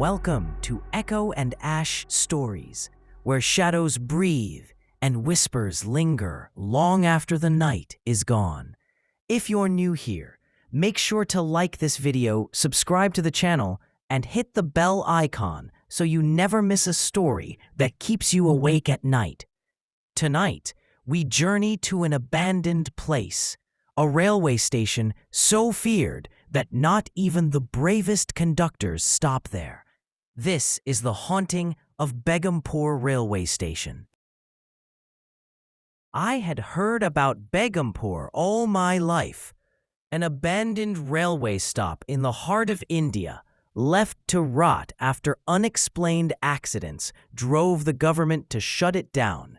Welcome to Echo and Ash Stories, where shadows breathe and whispers linger long after the night is gone. If you're new here, make sure to like this video, subscribe to the channel, and hit the bell icon so you never miss a story that keeps you awake at night. Tonight, we journey to an abandoned place, a railway station so feared that not even the bravest conductors stop there. This is the haunting of Begumpur Railway Station. I had heard about Begumpur all my life, an abandoned railway stop in the heart of India, left to rot after unexplained accidents drove the government to shut it down.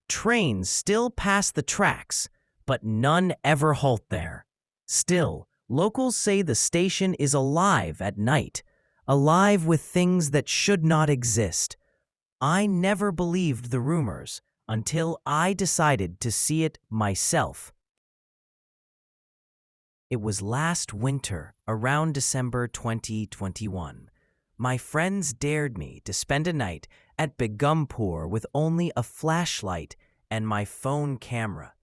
Trains still pass the tracks, but none ever halt there. Still, locals say the station is alive at night, alive with things that should not exist. I never believed the rumors until I decided to see it myself. It was last winter, around December 2021. My friends dared me to spend a night at Begumpur with only a flashlight and my phone camera.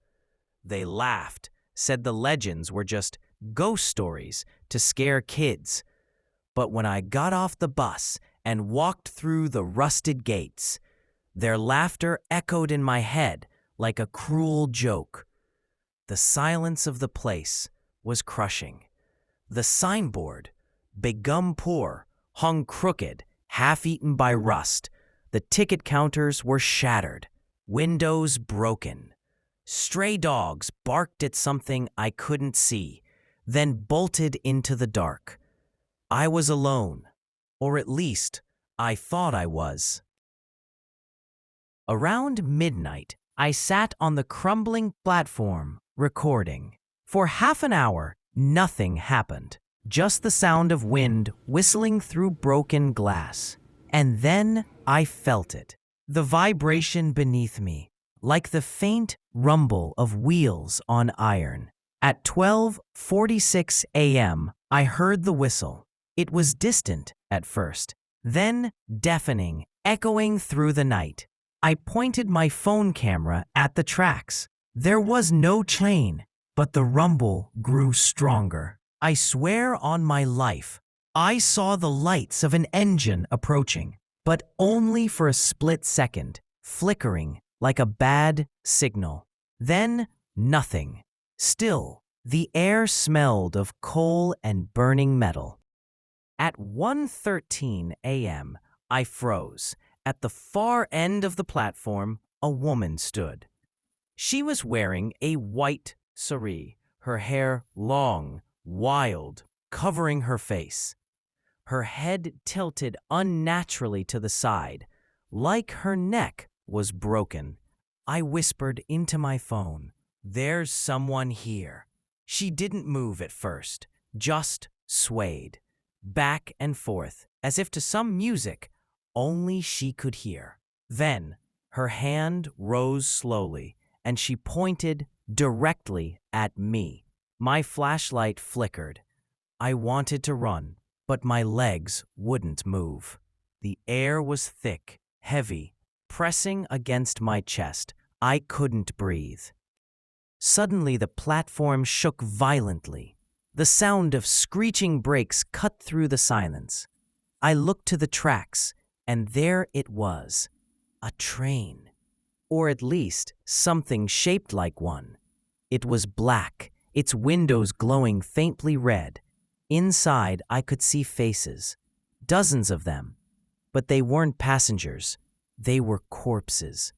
They laughed, said the legends were just ghost stories to scare kids. But when I got off the bus and walked through the rusted gates, their laughter echoed in my head like a cruel joke. The silence of the place was crushing. The signboard, Begumpur, hung crooked, half-eaten by rust. The ticket counters were shattered, windows broken. Stray dogs barked at something I couldn't see, then bolted into the dark. I was alone, or at least I thought I was. Around midnight, I sat on the crumbling platform, recording. For half an hour, nothing happened, just the sound of wind whistling through broken glass. And then I felt it, the vibration beneath me, like the faint rumble of wheels on iron. At 12:46 a.m., I heard the whistle. It was distant at first, then deafening, echoing through the night. I pointed my phone camera at the tracks. There was no train, but the rumble grew stronger. I swear on my life, I saw the lights of an engine approaching, but only for a split second, flickering like a bad signal. Then, nothing. Still, the air smelled of coal and burning metal. At 1:13 a.m., I froze. At the far end of the platform, a woman stood. She was wearing a white sari, her hair long, wild, covering her face. Her head tilted unnaturally to the side, like her neck was broken. I whispered into my phone, "There's someone here." She didn't move at first, just swayed, back and forth, as if to some music only she could hear. Then her hand rose slowly, and she pointed directly at me. My flashlight flickered. I wanted to run, but my legs wouldn't move. The air was thick, heavy, pressing against my chest. I couldn't breathe. Suddenly, the platform shook violently. The sound of screeching brakes cut through the silence. I looked to the tracks, and there it was, a train. Or at least something shaped like one. It was black, its windows glowing faintly red. Inside, I could see faces, dozens of them. But they weren't passengers. They were corpses,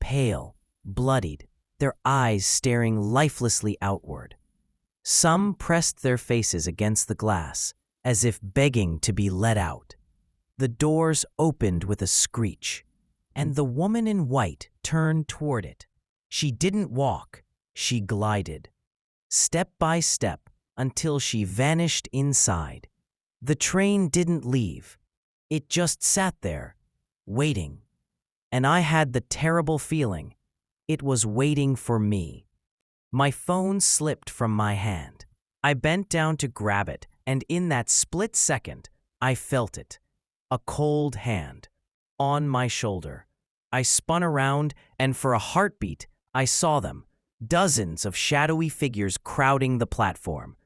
pale, bloodied, their eyes staring lifelessly outward. Some pressed their faces against the glass, as if begging to be let out. The doors opened with a screech, and the woman in white turned toward it. She didn't walk, she glided, step by step, until she vanished inside. The train didn't leave. It just sat there, waiting. And I had the terrible feeling it was waiting for me. My phone slipped from my hand. I bent down to grab it, and in that split second, I felt it. A cold hand on my shoulder. I spun around, and for a heartbeat, I saw them. Dozens of shadowy figures crowding the platform.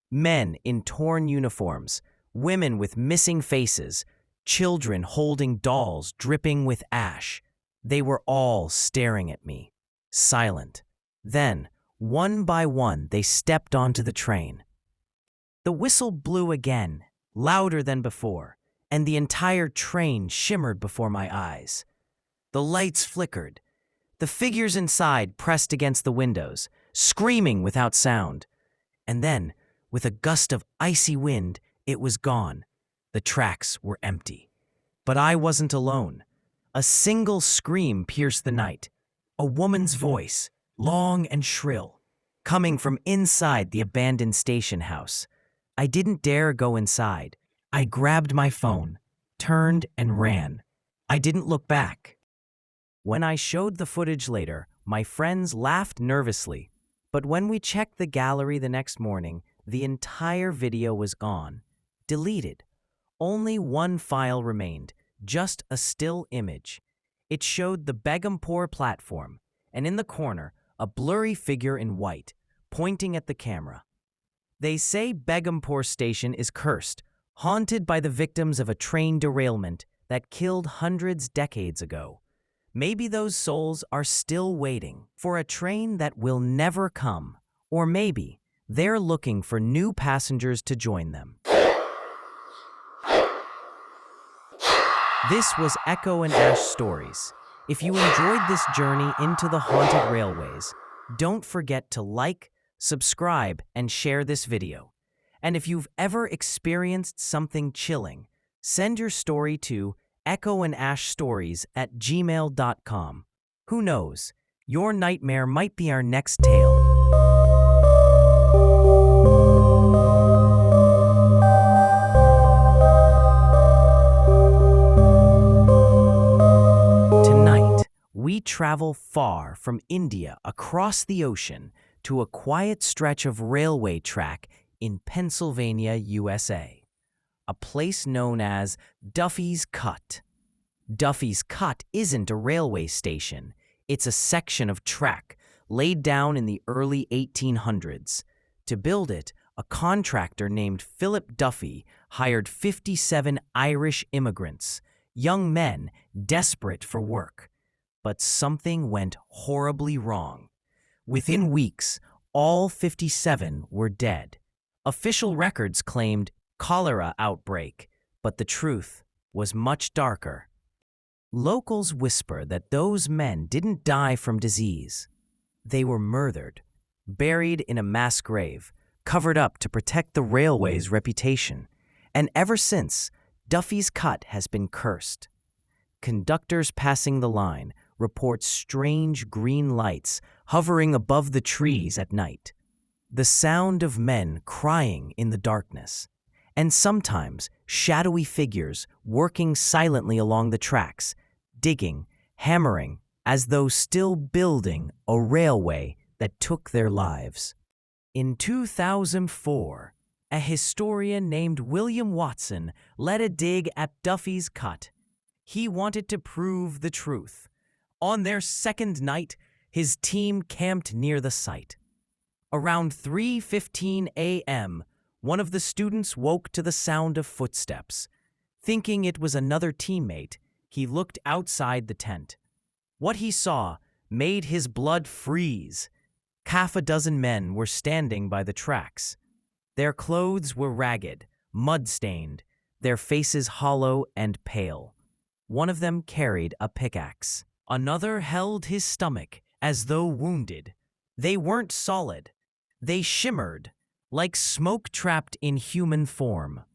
Men in torn uniforms, women with missing faces, children holding dolls dripping with ash. They were all staring at me, silent. Then, one by one, they stepped onto the train. The whistle blew again, louder than before, and the entire train shimmered before my eyes. The lights flickered. The figures inside pressed against the windows, screaming without sound. And then, with a gust of icy wind, it was gone. The tracks were empty. But I wasn't alone. A single scream pierced the night. A woman's voice, long and shrill, coming from inside the abandoned station house. I didn't dare go inside. I grabbed my phone, turned, and ran. I didn't look back. When I showed the footage later, my friends laughed nervously. But when we checked the gallery the next morning, the entire video was gone, deleted. Only one file remained, just a still image. It showed the Begumpur platform, and in the corner, a blurry figure in white, pointing at the camera. They say Begumpur Station is cursed, haunted by the victims of a train derailment that killed hundreds decades ago. Maybe those souls are still waiting for a train that will never come, or maybe they're looking for new passengers to join them. This was Echo and Ash Stories. If you enjoyed this journey into the haunted railways, don't forget to like, subscribe, and share this video. And if you've ever experienced something chilling, send your story to echoandashstories@gmail.com. Who knows? Your nightmare might be our next tale. Tonight, we travel far from India across the ocean to a quiet stretch of railway track in Pennsylvania, USA. A place known as Duffy's Cut. Duffy's Cut isn't a railway station. It's a section of track laid down in the early 1800s. To build it, a contractor named Philip Duffy hired 57 Irish immigrants, young men desperate for work. But something went horribly wrong. Within weeks, all 57 were dead. Official records claimed cholera outbreak, but the truth was much darker. Locals whisper that those men didn't die from disease. They were murdered, buried in a mass grave, covered up to protect the railway's reputation. And ever since, Duffy's Cut has been cursed. Conductors passing the line report strange green lights hovering above the trees at night. The sound of men crying in the darkness. And sometimes shadowy figures working silently along the tracks, digging, hammering, as though still building a railway that took their lives. In 2004, a historian named William Watson led a dig at Duffy's Cut. He wanted to prove the truth. On their second night, his team camped near the site. Around 3:15 a.m., one of the students woke to the sound of footsteps. Thinking it was another teammate, he looked outside the tent. What he saw made his blood freeze. Half a dozen men were standing by the tracks. Their clothes were ragged, mud-stained, their faces hollow and pale. One of them carried a pickaxe. Another held his stomach as though wounded. They weren't solid. They shimmered, like smoke trapped in human form.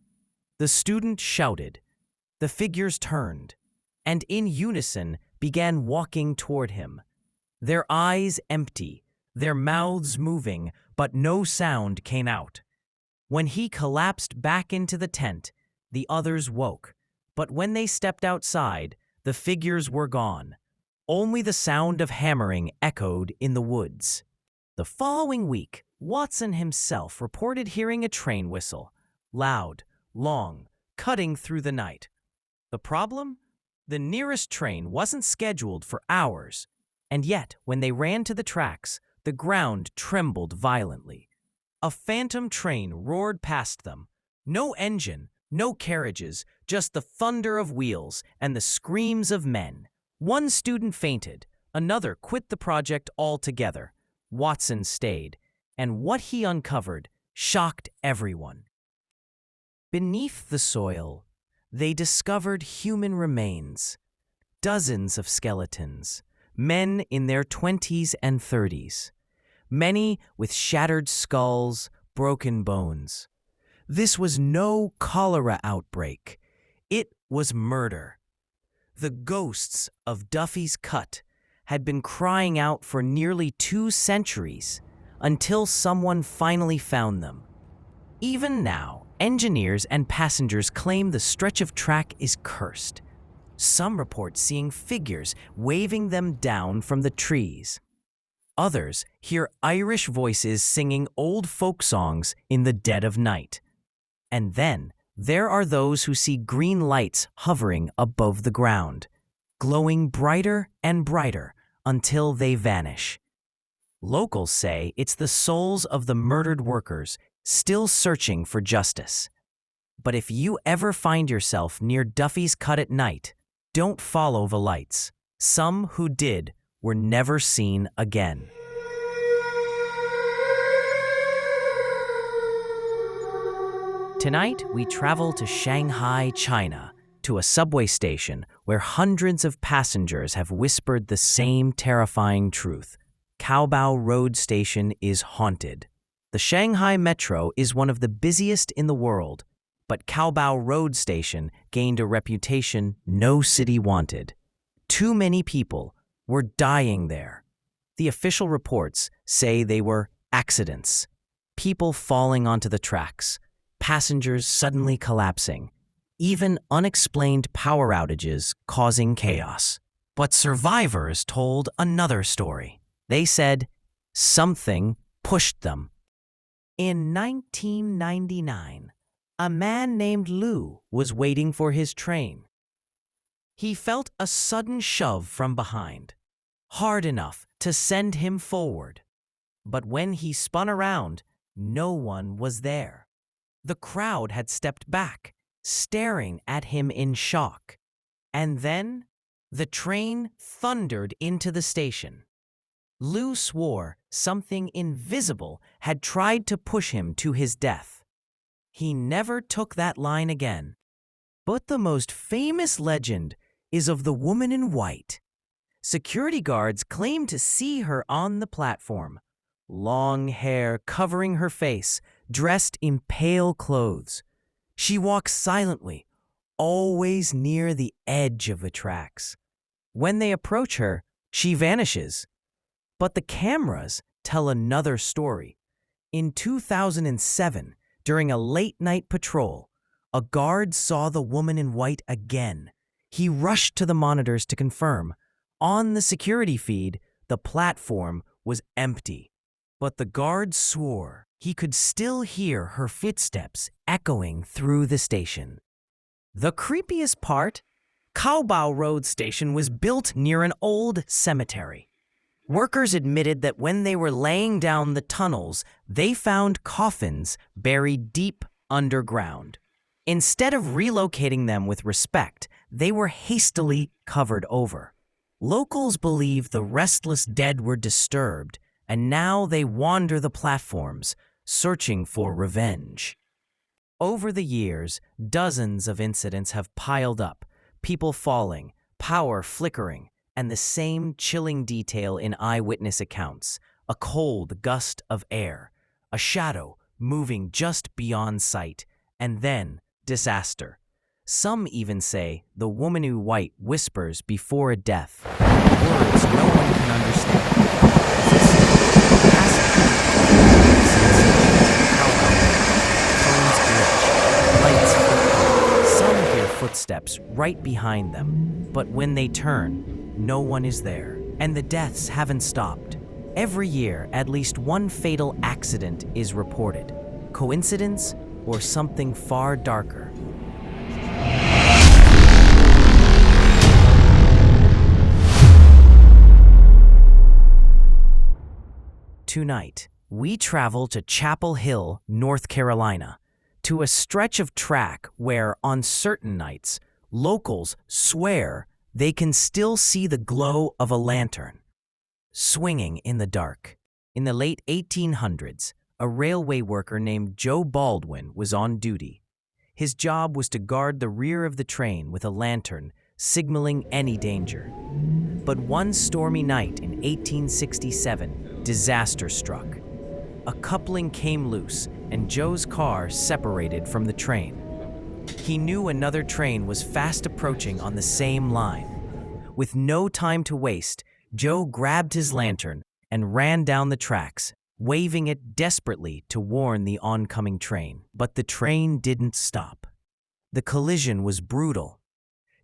The student shouted. The figures turned, and in unison began walking toward him. Their eyes empty, their mouths moving, but no sound came out. When he collapsed back into the tent, the others woke. But when they stepped outside, the figures were gone. Only the sound of hammering echoed in the woods. The following week, Watson himself reported hearing a train whistle, loud, long, cutting through the night. The problem? The nearest train wasn't scheduled for hours, and yet when they ran to the tracks, the ground trembled violently. A phantom train roared past them. No engine, no carriages, just the thunder of wheels and the screams of men. One student fainted, another quit the project altogether. Watson stayed, and what he uncovered shocked everyone. Beneath the soil, they discovered human remains, dozens of skeletons, men in their 20s and 30s, many with shattered skulls, broken bones. This was no cholera outbreak. It was murder. The ghosts of Duffy's Cut had been crying out for nearly 2 centuries until someone finally found them. Even now, engineers and passengers claim the stretch of track is cursed. Some report seeing figures waving them down from the trees. Others hear Irish voices singing old folk songs in the dead of night. And then there are those who see green lights hovering above the ground, glowing brighter and brighter until they vanish. Locals say it's the souls of the murdered workers still searching for justice. But if you ever find yourself near Duffy's Cut at night, don't follow the lights. Some who did were never seen again. Tonight, we travel to Shanghai, China, to a subway station where hundreds of passengers have whispered the same terrifying truth. Caobao Road Station is haunted. The Shanghai Metro is one of the busiest in the world, but Caobao Road Station gained a reputation no city wanted. Too many people were dying there. The official reports say they were accidents, people falling onto the tracks, passengers suddenly collapsing, even unexplained power outages causing chaos. But survivors told another story. They said something pushed them. In 1999, a man named Lou was waiting for his train. He felt a sudden shove from behind, hard enough to send him forward. But when he spun around, no one was there. The crowd had stepped back, staring at him in shock. And then, the train thundered into the station. Lou swore something invisible had tried to push him to his death. He never took that line again. But the most famous legend is of the woman in white. Security guards claim to see her on the platform, long hair covering her face, dressed in pale clothes. She walks silently, always near the edge of the tracks. When they approach her, she vanishes. But the cameras tell another story. In 2007, during a late-night patrol, a guard saw the woman in white again. He rushed to the monitors to confirm. On the security feed, the platform was empty. But the guard swore he could still hear her footsteps echoing through the station. The creepiest part? Caobao Road Station was built near an old cemetery. Workers admitted that when they were laying down the tunnels, they found coffins buried deep underground. Instead of relocating them with respect, they were hastily covered over. Locals believe the restless dead were disturbed, and now they wander the platforms, searching for revenge. Over the years, dozens of incidents have piled up, people falling, power flickering, and the same chilling detail in eyewitness accounts: a cold gust of air, a shadow moving just beyond sight, and then disaster. Some even say the woman in white whispers before a death, words no one can understand. Some hear footsteps right behind them, but when they turn, no one is there, and the deaths haven't stopped. Every year, at least one fatal accident is reported. Coincidence or something far darker? Tonight, we travel to Chapel Hill, North Carolina, to a stretch of track where, on certain nights, locals swear they can still see the glow of a lantern swinging in the dark. In the late 1800s, a railway worker named Joe Baldwin was on duty. His job was to guard the rear of the train with a lantern, signaling any danger. But one stormy night in 1867, disaster struck. A coupling came loose, and Joe's car separated from the train. He knew another train was fast approaching on the same line. With no time to waste, Joe grabbed his lantern and ran down the tracks, waving it desperately to warn the oncoming train. But the train didn't stop. The collision was brutal.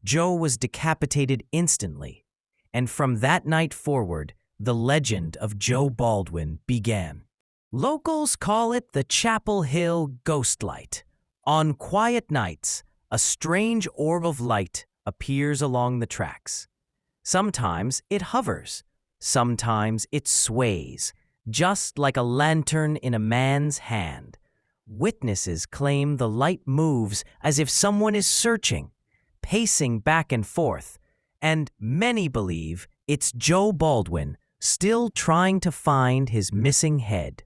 Joe was decapitated instantly, and from that night forward, the legend of Joe Baldwin began. Locals call it the Chapel Hill Ghost Light. On quiet nights, a strange orb of light appears along the tracks. Sometimes it hovers, sometimes it sways, just like a lantern in a man's hand. Witnesses claim the light moves as if someone is searching, pacing back and forth, and many believe it's Joe Baldwin still trying to find his missing head.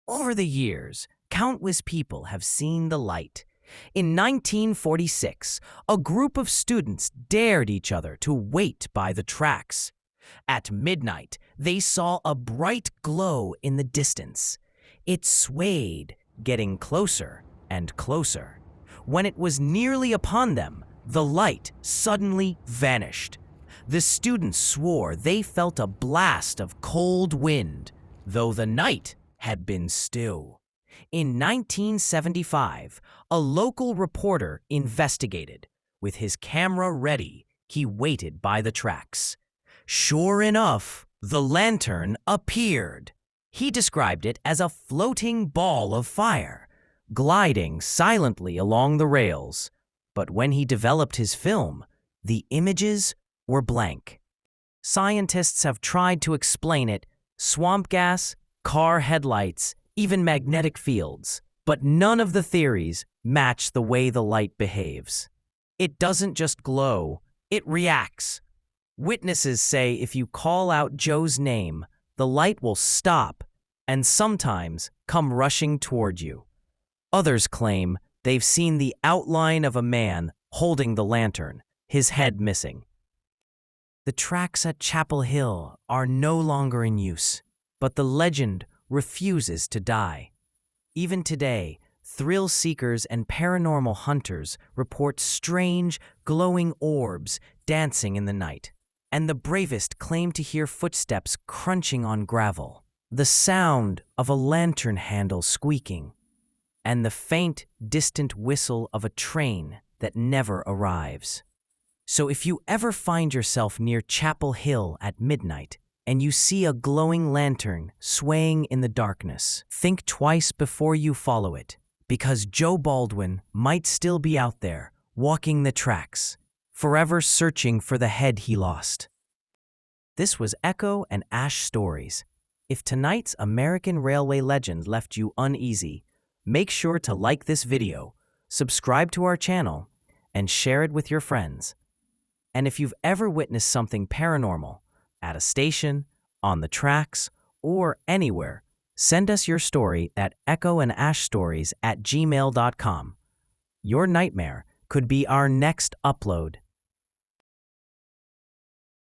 Over the years, countless people have seen the light. In 1946, a group of students dared each other to wait by the tracks. At midnight, they saw a bright glow in the distance. It swayed, getting closer and closer. When it was nearly upon them, the light suddenly vanished. The students swore they felt a blast of cold wind, though the night had been still. In 1975, a local reporter investigated. With his camera ready, he waited by the tracks. Sure enough, the lantern appeared. He described it as a floating ball of fire, gliding silently along the rails. But when he developed his film, the images were blank. Scientists have tried to explain it: swamp gas, car headlights, even magnetic fields. But none of the theories match the way the light behaves. It doesn't just glow, it reacts. Witnesses say if you call out Joe's name, the light will stop and sometimes come rushing toward you. Others claim they've seen the outline of a man holding the lantern, his head missing. The tracks at Chapel Hill are no longer in use, but the legend refuses to die. Even today, thrill seekers and paranormal hunters report strange, glowing orbs dancing in the night, and the bravest claim to hear footsteps crunching on gravel, the sound of a lantern handle squeaking, and the faint, distant whistle of a train that never arrives. So if you ever find yourself near Chapel Hill at midnight, and you see a glowing lantern swaying in the darkness, think twice before you follow it, because Joe Baldwin might still be out there, walking the tracks, forever searching for the head he lost. This was Echo and Ash Stories. If tonight's American railway legend left you uneasy, make sure to like this video, subscribe to our channel, and share it with your friends. And if you've ever witnessed something paranormal, at a station, on the tracks, or anywhere, send us your story at echoandashstories@gmail.com. Your nightmare could be our next upload.